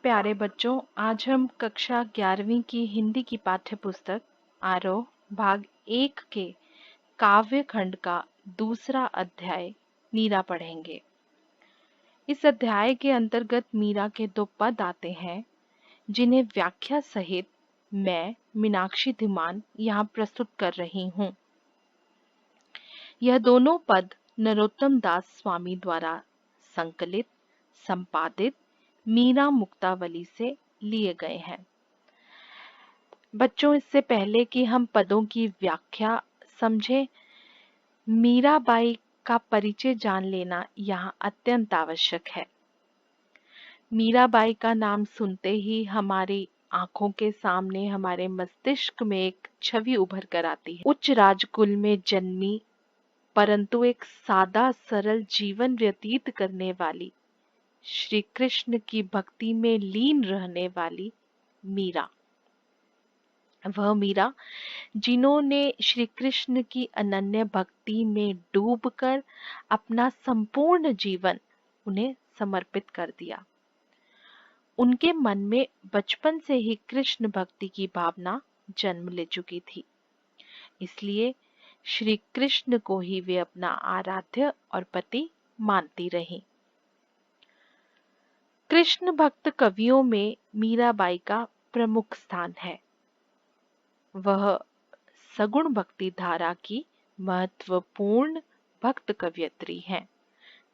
प्यारे बच्चों, आज हम कक्षा 11वीं की हिंदी की पाठ्य पुस्तक आरोह भाग 1 के काव्य खंड का दूसरा अध्याय मीरा पढ़ेंगे। इस अध्याय के अंतर्गत मीरा के 2 पद आते हैं जिन्हें व्याख्या सहित मैं मीनाक्षी धीमान यहाँ प्रस्तुत कर रही हूँ। यह दोनों पद नरोत्तम दास स्वामी द्वारा संकलित, संपादित मीरा मुक्तावली से लिए गए हैं। बच्चों, इससे पहले कि हम पदों की व्याख्या समझें, मीराबाई का परिचय जान लेना यहाँ अत्यंत आवश्यक है। मीराबाई का नाम सुनते ही हमारी आंखों के सामने, हमारे मस्तिष्क में एक छवि उभर कर आती है। उच्च राजकुल में जन्मी परंतु एक सादा सरल जीवन व्यतीत करने वाली, श्री कृष्ण की भक्ति में लीन रहने वाली मीरा। वह मीरा जिन्होंने श्री कृष्ण की अनन्य भक्ति में डूबकर अपना संपूर्ण जीवन उन्हें समर्पित कर दिया। उनके मन में बचपन से ही कृष्ण भक्ति की भावना जन्म ले चुकी थी, इसलिए श्री कृष्ण को ही वे अपना आराध्य और पति मानती रहीं। कृष्ण भक्त कवियों में मीराबाई का प्रमुख स्थान है। वह सगुण भक्ति धारा की महत्वपूर्ण भक्त कवयित्री हैं।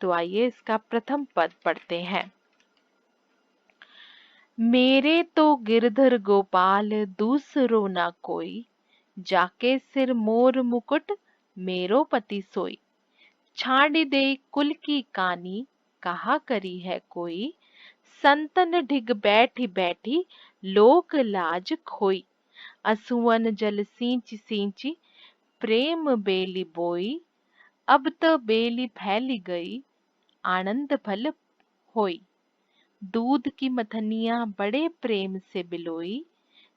तो आइए इसका प्रथम पद पढ़ते हैं। मेरे तो गिरधर गोपाल दूसरो ना कोई, जाके सिर मोर मुकुट मेरो पति सोई। छाड़ दे कुल की कानी, कहा करी है कोई। संतन ढिग बैठी बैठी, लोक लाज खोई। असुवन जल सींच सींची, प्रेम बेली बोई। अब तो बेली फैली गई, आनंद भल होई। दूध की मथनिया बड़े प्रेम से बिलोई।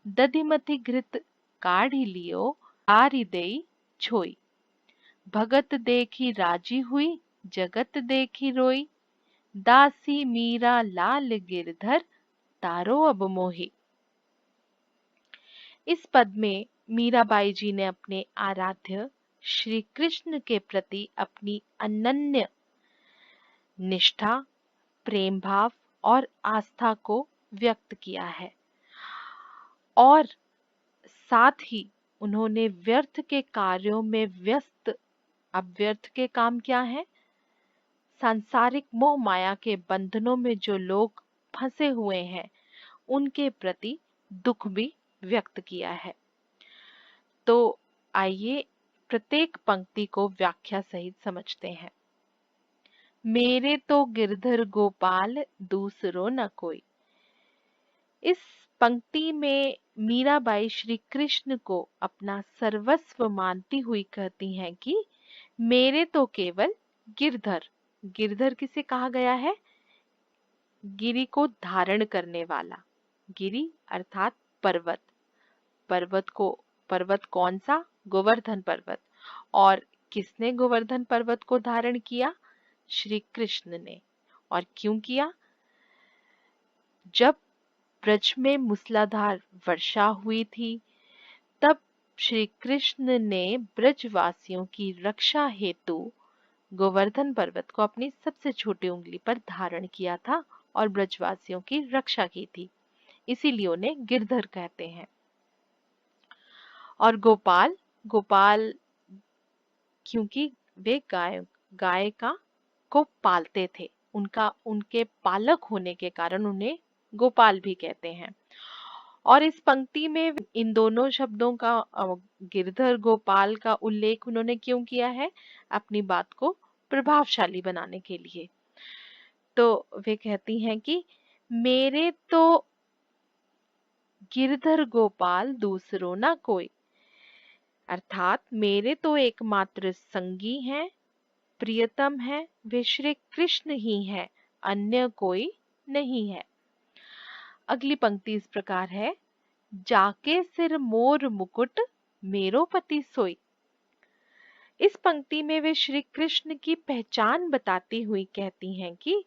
दधिमथि घृत काढ़ी लियो, आरी देई छोई। भगत देखी राजी हुई, जगत देखी रोई। दासी मीरा लाल गिरधर, तारो अब मोही। इस पद में मीराबाई जी ने अपने आराध्य श्री कृष्ण के प्रति अपनी अनन्य निष्ठा, प्रेम भाव और आस्था को व्यक्त किया है और साथ ही उन्होंने व्यर्थ के कार्यों में व्यस्त, अब व्यर्थ के काम क्या है? सांसारिक मोह माया के बंधनों में जो लोग फंसे हुए हैं उनके प्रति दुख भी व्यक्त किया है। तो आइए प्रत्येक पंक्ति को व्याख्या सहित समझते हैं। मेरे तो गिरधर गोपाल दूसरो न कोई। इस पंक्ति में मीराबाई श्री कृष्ण को अपना सर्वस्व मानती हुई कहती हैं कि मेरे तो केवल गिरधर, गिरधर किसे कहा गया है? गिरि को धारण करने वाला। गिरि अर्थात पर्वत। पर्वत कौन सा? गोवर्धन पर्वत। और किसने गोवर्धन पर्वत को धारण किया? श्री कृष्ण ने। और क्यों किया? जब ब्रज में मूसलाधार वर्षा हुई थी, तब श्री कृष्ण ने ब्रजवासियों की रक्षा हेतु गोवर्धन पर्वत को अपनी सबसे छोटी उंगली पर धारण किया था और ब्रजवासियों की रक्षा की थी, इसीलिए उन्हें गिरधर कहते हैं। और गोपाल, गोपाल क्योंकि वे गाय को पालते थे, उनके पालक होने के कारण उन्हें गोपाल भी कहते हैं। और इस पंक्ति में इन दोनों शब्दों का, गिरधर गोपाल का उल्लेख उन्होंने क्यों किया है? अपनी बात को प्रभावशाली बनाने के लिए। तो वे कहती हैं कि मेरे तो गिरधर गोपाल दूसरो ना कोई, अर्थात मेरे तो एकमात्र संगी हैं, प्रियतम है, वे श्री कृष्ण ही हैं, अन्य कोई नहीं है। अगली पंक्ति इस प्रकार है। जाके सिर मोर मुकुट, मेरो पति सोई। इस पंक्ति में वे श्री कृष्ण की पहचान बताती हुई कहती हैं कि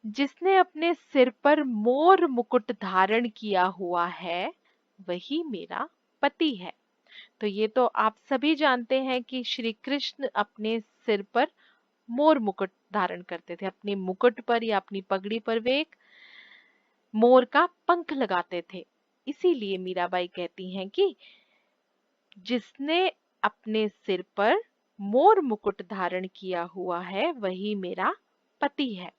जिसने अपने सिर पर मोर मुकुट धारण किया हुआ है वही मेरा पति है। तो ये तो आप सभी जानते हैं कि श्री कृष्ण अपने सिर पर मोर मुकुट धारण करते थे। अपने मुकुट पर या अपनी पगड़ी पर वे एक मोर का पंख लगाते थे। इसीलिए मीराबाई कहती हैं कि जिसने अपने सिर पर मोर मुकुट धारण किया हुआ है वही मेरा पति है।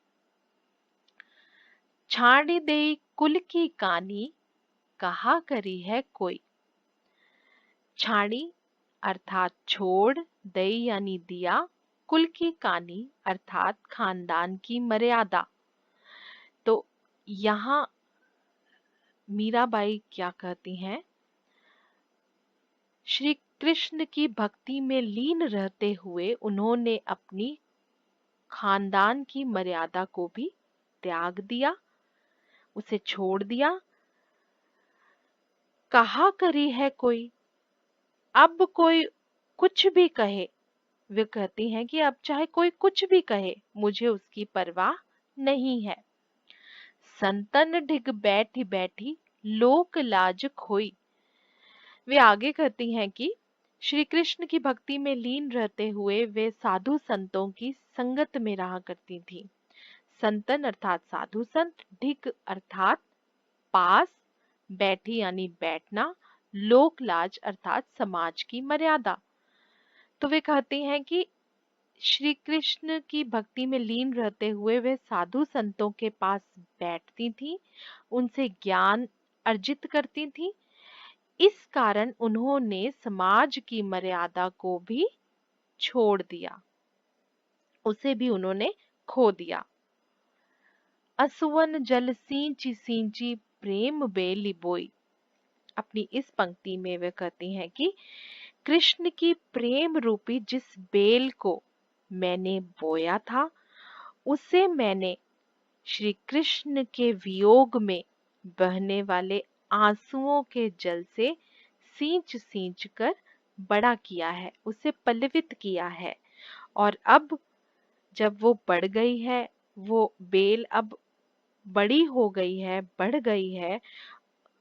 छाड़ी देई कुल की कानी कहा करी है कोई। छाड़ी अर्थात छोड़, दई यानी दिया, कुल की कानी अर्थात खानदान की मर्यादा। तो यहाँ मीराबाई क्या कहती हैं, श्री कृष्ण की भक्ति में लीन रहते हुए उन्होंने अपनी खानदान की मर्यादा को भी त्याग दिया, उसे छोड़ दिया। कहा करी है कोई, अब कोई कुछ भी कहे, वे कहती हैं कि अब चाहे कोई कुछ भी कहे मुझे उसकी परवाह नहीं है। संतन ढिग बैठी बैठी लोक लाज खोई। वे आगे कहती हैं कि श्री कृष्ण की भक्ति में लीन रहते हुए वे साधु संतों की संगत में रहा करती थी। संतन अर्थात साधु संत, ढिग अर्थात पास, बैठी यानी बैठना, लोक लाज अर्थात समाज की मर्यादा। तो वे कहती हैं कि श्री कृष्ण की भक्ति में लीन रहते हुए वे साधु संतों के पास बैठती थीं, उनसे ज्ञान अर्जित करती थीं। इस कारण उन्होंने समाज की मर्यादा को भी छोड़ दिया, उसे भी उन्होंने खो दिया। असुवन जल सींची सींची प्रेम बेली बोई। अपनी इस पंक्ति में वे कहती हैं कि कृष्ण की प्रेम रूपी जिस बेल को मैंने बोया था उसे मैंने श्री कृष्ण के वियोग में बहने वाले आंसुओं के जल से सींच सींच कर बड़ा किया है, उसे पल्लवित किया है। और अब जब वो बढ़ गई है, वो बेल अब बड़ी हो गई है, बढ़ गई है,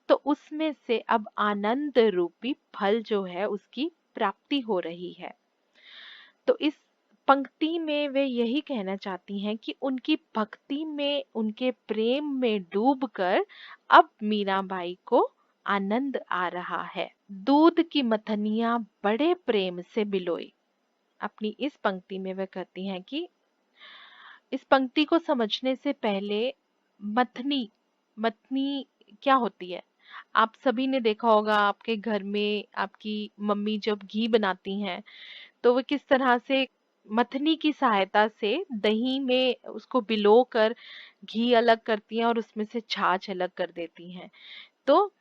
तो उसमें से अब आनंद रूपी फल जो है उसकी प्राप्ति हो रही है। तो इस पंक्ति में वे यही कहना चाहती हैं कि उनकी भक्ति में, उनके प्रेम में डूबकर अब मीराबाई को आनंद आ रहा है। दूध की मथनियां बड़े प्रेम से बिलोई। अपनी इस पंक्ति में वे कहती हैं कि इस पंक्ति को समझने से पहले मथनी मथनी क्या होती है, आप सभी ने देखा होगा। आपके घर में आपकी मम्मी जब घी बनाती हैं तो वो किस तरह से मथनी की सहायता से दही में उसको भिगोकर घी अलग करती हैं और उसमें से छाछ अलग कर देती हैं। तो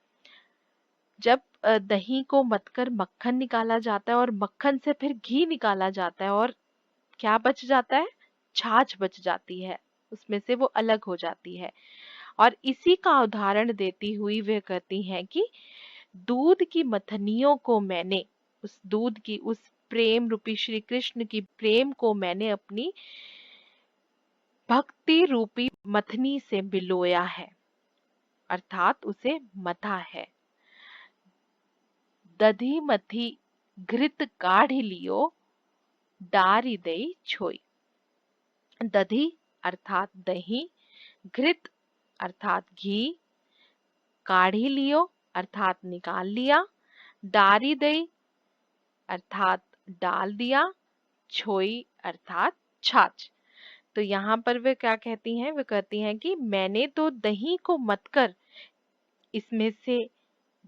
जब दही को मथकर मक्खन निकाला जाता है और मक्खन से फिर घी निकाला जाता है और क्या बच जाता है, छाछ बच जाती है, उसमें से वो अलग हो जाती है। और इसी का उदाहरण देती हुई वे कहती हैं कि दूध की मथनियों को मैंने, उस दूध की, उस प्रेम रूपी श्री कृष्ण की प्रेम को मैंने अपनी भक्ति रूपी मथनी से बिलोया है, अर्थात उसे मथा है। दधी मथी घृत काढ़ी लियो डारी दई छोई। दधी अर्थात दही, घृत अर्थात घी, काढ़ी लियो अर्थात निकाल लिया, डारी दई अर्थात डाल दिया, छोई अर्थात छाछ। तो यहाँ पर वे क्या कहती हैं, वे कहती हैं कि मैंने तो दही को मथकर इसमें से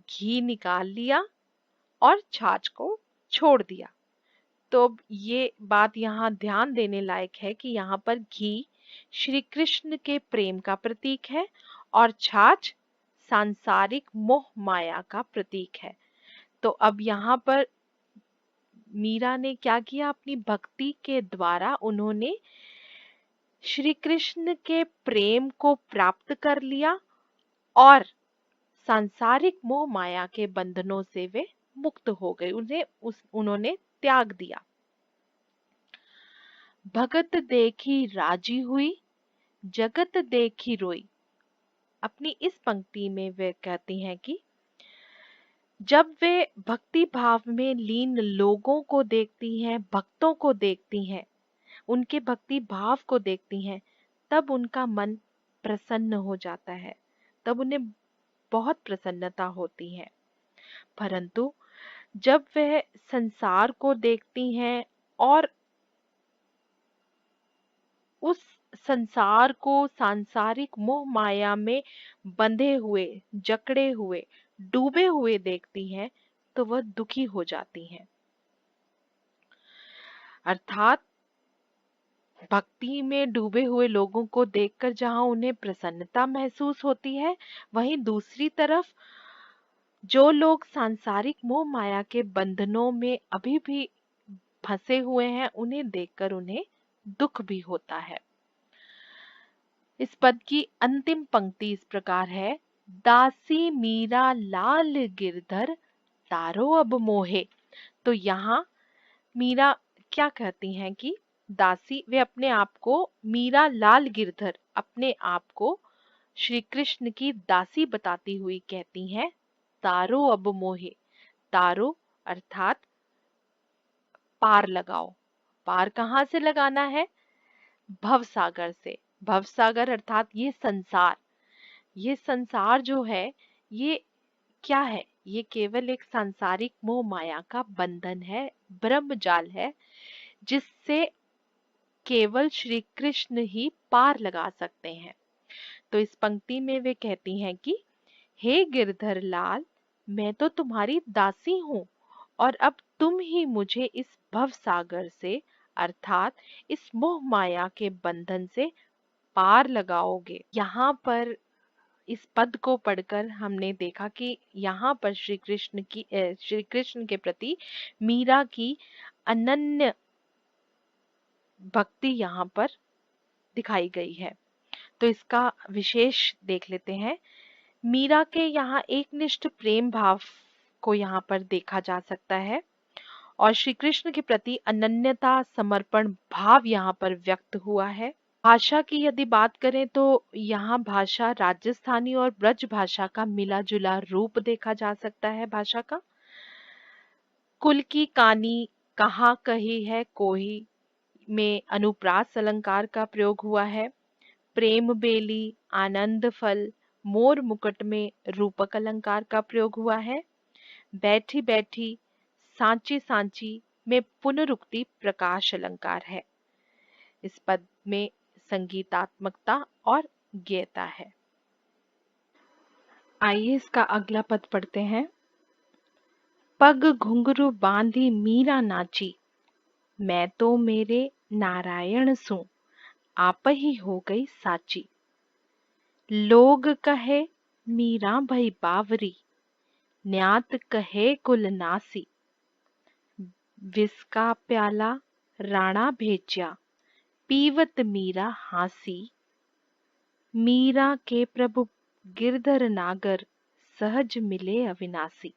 घी निकाल लिया और छाछ को छोड़ दिया। तो अब ये बात यहाँ ध्यान देने लायक है कि यहाँ पर घी श्री कृष्ण के प्रेम का प्रतीक है और छाछ सांसारिक मोह माया का प्रतीक है। तो अब यहाँ पर मीरा ने क्या किया, अपनी भक्ति के द्वारा उन्होंने श्री कृष्ण के प्रेम को प्राप्त कर लिया और सांसारिक मोह माया के बंधनों से वे मुक्त हो गए, उन्होंने त्याग दिया। भगत देखी राजी हुई जगत देखी रोई। अपनी इस पंक्ति में वे कहती हैं कि जब वे भक्ति भाव में लीन लोगों को देखती हैं, भक्तों को देखती हैं, उनके भक्ति भाव को देखती हैं, तब उनका मन प्रसन्न हो जाता है, तब उन्हें बहुत प्रसन्नता होती है। परंतु जब वह संसार को देखती हैं और उस संसार को सांसारिक मोह माया में बंधे हुए, जकड़े हुए, डूबे हुए देखती हैं, तो वह दुखी हो जाती हैं। अर्थात भक्ति में डूबे हुए लोगों को देखकर जहां उन्हें प्रसन्नता महसूस होती है, वहीं दूसरी तरफ जो लोग सांसारिक मोह माया के बंधनों में अभी भी फंसे हुए हैं, उन्हें देखकर उन्हें दुख भी होता है। इस पद की अंतिम पंक्ति इस प्रकार है, दासी मीरा लाल गिरधर तारो अब मोहे। तो यहाँ मीरा क्या कहती हैं कि दासी, वे अपने आप को मीरा लाल गिरधर, अपने आप को श्री कृष्ण की दासी बताती हुई कहती हैं, तारो अब मोहे। तारो अर्थात पार लगाओ। पार कहाँ से लगाना है? भव सागर से। भव सागर अर्थात ये संसार। ये संसार जो है, ये क्या है? ये केवल एक सांसारिक मोह माया का बंधन है, ब्रह्म जाल है, जिससे केवल श्री कृष्ण ही पार लगा सकते हैं। तो इस पंक्ति में वे कहती हैं कि हे गिरधर लाल, मैं तो तुम्हारी दासी हूँ और अब तुम ही मुझे इस भव सागर से अर्थात इस मोह माया के बंधन से पार लगाओगे। यहाँ पर इस पद को पढ़कर हमने देखा कि यहाँ पर श्री कृष्ण के प्रति मीरा की अनन्य भक्ति यहाँ पर दिखाई गई है। तो इसका विशेष देख लेते हैं। मीरा के यहाँ एकनिष्ठ प्रेम भाव को यहाँ पर देखा जा सकता है और श्री कृष्ण के प्रति अनन्यता समर्पण भाव यहाँ पर व्यक्त हुआ है। भाषा की यदि बात करें तो यहाँ भाषा राजस्थानी और ब्रज भाषा का मिला जुला रूप देखा जा सकता है। भाषा का कुल की कानी कहाँ कही है कोई में अनुप्रास अलंकार का प्रयोग हुआ है। प्रेम बेली, आनंद फल, मोर मुकुट में रूपक अलंकार का प्रयोग हुआ है। बैठी बैठी, सांची सांची में पुनरुक्ति प्रकाश अलंकार है। इस पद में संगीतात्मकता और गेयता है। आइए इसका अगला पद पढ़ते हैं। पग घुंघरू बांधी मीरा नाची, मैं तो मेरे नारायण सू आप ही हो गई साची। लोग कहे मीरा भई बावरी, न्यात कहे कुल नासी। विस्का प्याला राणा भेज्या, पीवत मीरा हासी। मीरा के प्रभु गिरधर नागर, सहज मिले अविनाशी।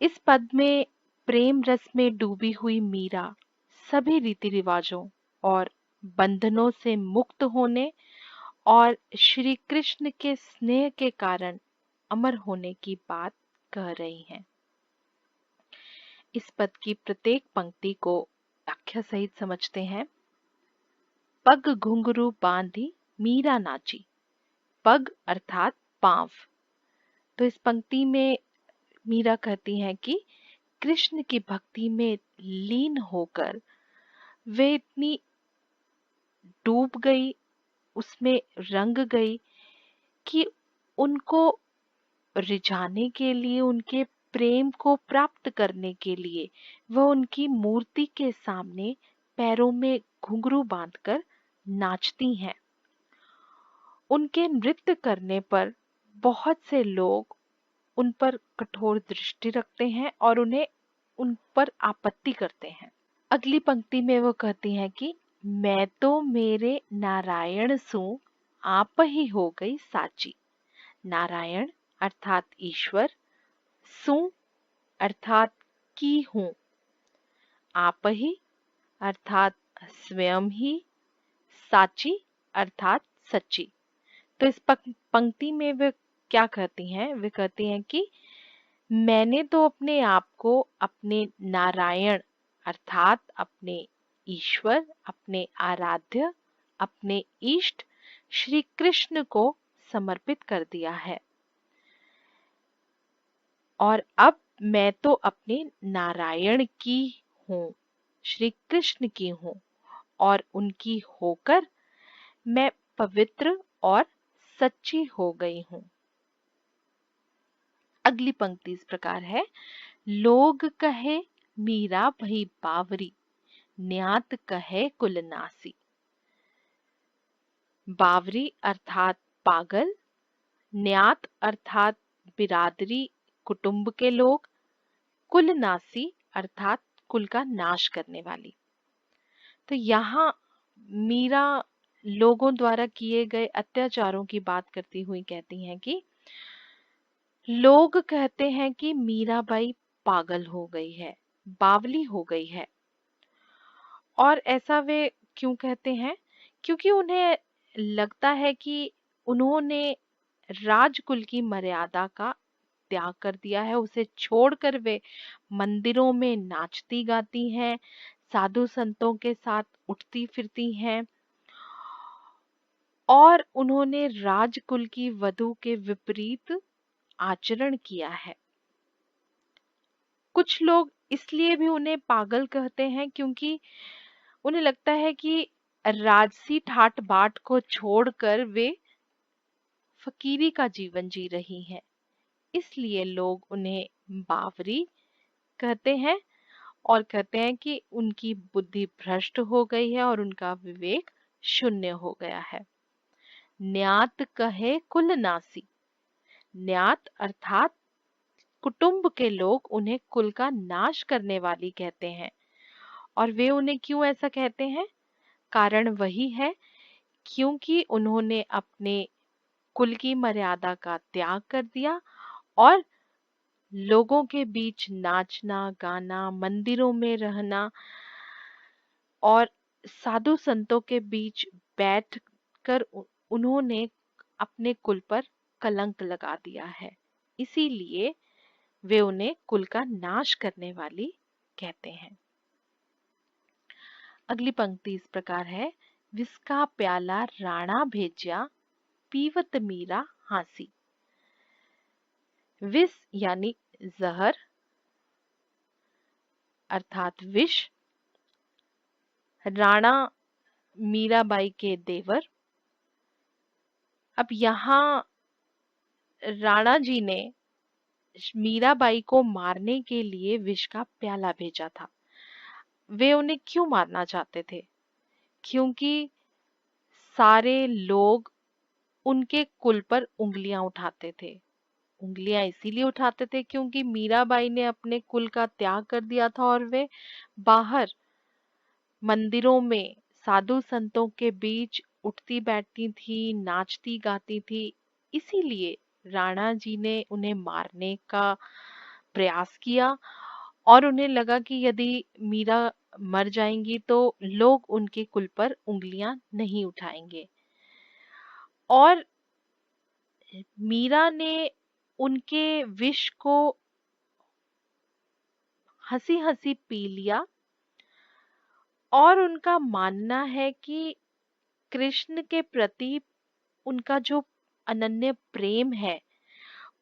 इस पद में प्रेम रस में डूबी हुई मीरा सभी रीति रिवाजों और बंधनों से मुक्त होने और श्री कृष्ण के स्नेह के कारण अमर होने की बात कह रही हैं। इस पद की प्रत्येक पंक्ति को व्याख्या सहित समझते हैं। पग घुंघरू बांधी मीरा नाची। पग अर्थात पांव। तो इस पंक्ति में मीरा कहती हैं कि कृष्ण की भक्ति में लीन होकर वे इतनी डूब गई, उसमें रंग गई कि उनको रिझाने के लिए, उनके प्रेम को प्राप्त करने के लिए वह उनकी मूर्ति के सामने पैरों में घुंघरू बांधकर नाचती हैं। उनके नृत्य करने पर बहुत से लोग उन पर कठोर दृष्टि रखते हैं और उन्हें उन पर आपत्ति करते हैं। अगली पंक्ति में वो कहती हैं कि मैं तो मेरे नारायण सू आप ही हो गई साची। नारायण अर्थात ईश्वर, सू अर्थात की हूँ, आप ही अर्थात स्वयं ही, साची अर्थात सच्ची। तो इस पंक्ति में वे क्या कहती हैं? वे कहती हैं कि मैंने तो अपने आप को अपने नारायण अर्थात अपने ईश्वर, अपने आराध्य, अपने इष्ट श्री कृष्ण को समर्पित कर दिया है और अब मैं तो अपने नारायण की हूँ, श्री कृष्ण की हूँ और उनकी होकर मैं पवित्र और सच्ची हो गई हूँ। अगली पंक्ति इस प्रकार है, लोग कहे मीरा भई बावरी, न्यात कहे कुलनासी। बावरी अर्थात पागल, न्यात अर्थात बिरादरी कुटुंब के लोग, कुलनासी अर्थात कुल का नाश करने वाली। तो यहाँ मीरा लोगों द्वारा किए गए अत्याचारों की बात करती हुई कहती हैं कि लोग कहते हैं कि मीराबाई पागल हो गई है, बावली हो गई है। और ऐसा वे क्यों कहते हैं? क्योंकि उन्हें लगता है कि उन्होंने राजकुल की मर्यादा का त्याग कर दिया है, उसे छोड़कर वे मंदिरों में नाचती गाती हैं, साधु संतों के साथ उठती फिरती हैं और उन्होंने राजकुल की वधू के विपरीत आचरण किया है। कुछ लोग इसलिए भी उन्हें पागल कहते हैं क्योंकि उन्हें लगता है कि राजसी ठाट बाट को छोड़कर वे फकीरी का जीवन जी रही हैं, इसलिए लोग उन्हें बावरी कहते हैं और कहते हैं कि उनकी बुद्धि भ्रष्ट हो गई है और उनका विवेक शून्य हो गया है। न्यात कहे कुलनासी, न्यात अर्थात कुटुंब के लोग उन्हें कुल का नाश करने वाली कहते हैं। और वे उन्हें क्यों ऐसा कहते हैं? कारण वही है क्योंकि उन्होंने अपने कुल की मर्यादा का त्याग कर दिया और लोगों के बीच नाचना गाना, मंदिरों में रहना और साधु संतों के बीच बैठकर उन्होंने अपने कुल पर कलंक लगा दिया है, इसीलिए वे उन्हें कुल का नाश करने वाली कहते हैं। अगली पंक्ति इस प्रकार है, विस्का प्याला राणा भेज्या, पीवत मीरा हासी। विष यानी जहर अर्थात विष, राणा मीराबाई के देवर। अब यहाँ राणा जी ने मीराबाई को मारने के लिए विष का प्याला भेजा था। वे उन्हें क्यों मारना चाहते थे? क्योंकि सारे लोग उनके कुल पर उंगलियां उठाते थे। उंगलियां इसीलिए उठाते थे क्योंकि मीराबाई ने अपने कुल का त्याग कर दिया था और वे बाहर मंदिरों में साधु संतों के बीच उठती बैठती थी, नाचती गाती थी। इसीलिए राणा जी ने उन्हें मारने का प्रयास किया और उन्हें लगा कि यदि मीरा मर जाएंगी तो लोग उनके कुल पर उंगलियां नहीं उठाएंगे। और मीरा ने उनके विष को हंसी हंसी पी लिया और उनका मानना है कि कृष्ण के प्रति उनका जो अनन्य प्रेम है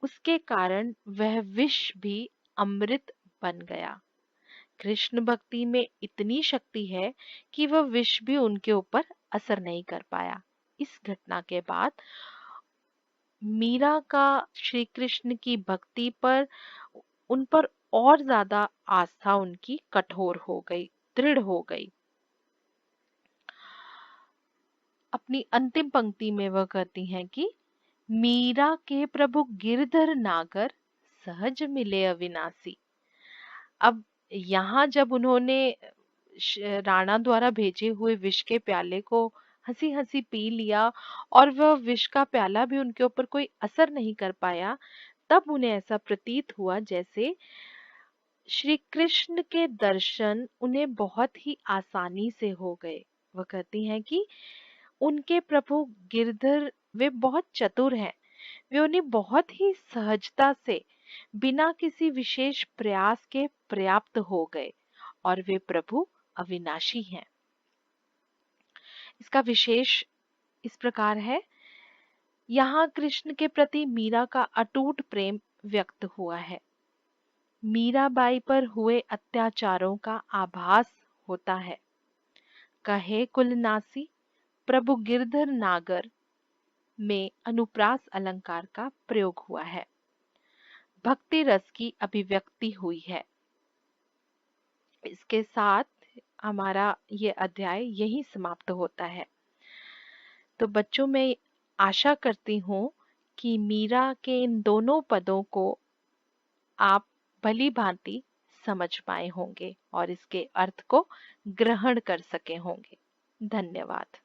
उसके कारण वह विष भी अमृत बन गया। कृष्ण भक्ति में इतनी शक्ति है कि वह विष भी उनके ऊपर असर नहीं कर पाया। इस घटना के बाद मीरा का श्री कृष्ण की भक्ति पर उन पर और ज्यादा आस्था उनकी कठोर हो गई, दृढ़ हो गई। अपनी अंतिम पंक्ति में वह कहती हैं कि मीरा के प्रभु गिरधर नागर, सहज मिले अविनाशी। अब यहाँ जब उन्होंने राणा द्वारा भेजे हुए विष के प्याले को हंसी हंसी पी लिया और वह विष का प्याला भी उनके ऊपर कोई असर नहीं कर पाया, तब उन्हें ऐसा प्रतीत हुआ जैसे श्री कृष्ण के दर्शन उन्हें बहुत ही आसानी से हो गए। वह कहती हैं कि उनके प्रभु गिरधर वे बहुत चतुर हैं। वे उन्हें बहुत ही सहजता से बिना किसी विशेष प्रयास के पर्याप्त हो गए और वे प्रभु अविनाशी हैं। इसका विशेष इस प्रकार है, यहाँ कृष्ण के प्रति मीरा का अटूट प्रेम व्यक्त हुआ है। मीराबाई पर हुए अत्याचारों का आभास होता है। कहे कुलनासी प्रभु गिरधर नागर में अनुप्रास अलंकार का प्रयोग हुआ है। भक्ति रस की अभिव्यक्ति हुई है। इसके साथ हमारा ये अध्याय यहीं समाप्त होता है। तो बच्चों, मैं आशा करती हूँ कि मीरा के इन दोनों पदों को आप भली भांति समझ पाए होंगे और इसके अर्थ को ग्रहण कर सके होंगे। धन्यवाद।